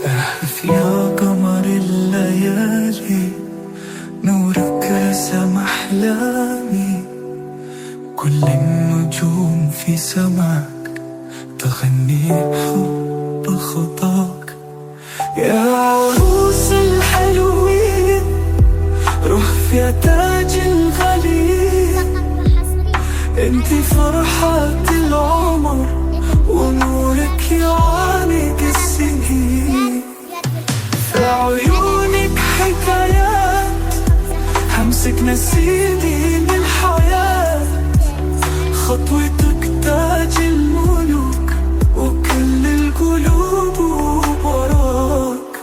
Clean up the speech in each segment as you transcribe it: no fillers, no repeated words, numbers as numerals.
احلف يا قمر الليالي، نورك رسم أحلامي. كل النجوم في سماك تغني بحب خطاك. يا عروس الحلوين، روح في تاج الغالي. انتي فرحة العمر ونورك يعانق السنين. في عيونك حكايات، همسك نسيني الحياة. خطوتك تاج الملوك وكل القلوب وراك.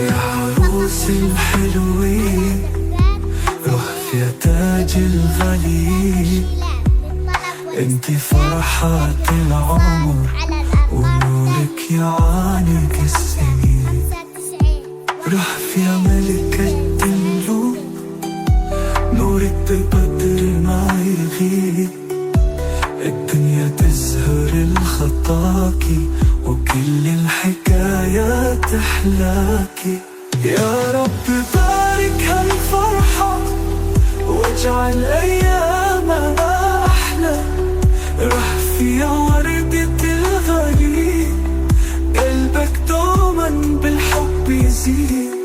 يا عروس الحلوين، روح في تاج الغالي. انتي فرحات العمر ونورك يعانق السنين. روح يا ملكة النور، نورك ببدر ما يغيب. الدنيا تزهر الخطاكي وكل الحكايات تحلاكي. يا رب بارك هالفرحة واجعل أيامنا أحلى. روح في وردة الغالي، قلبك دوما بالحب يزيد.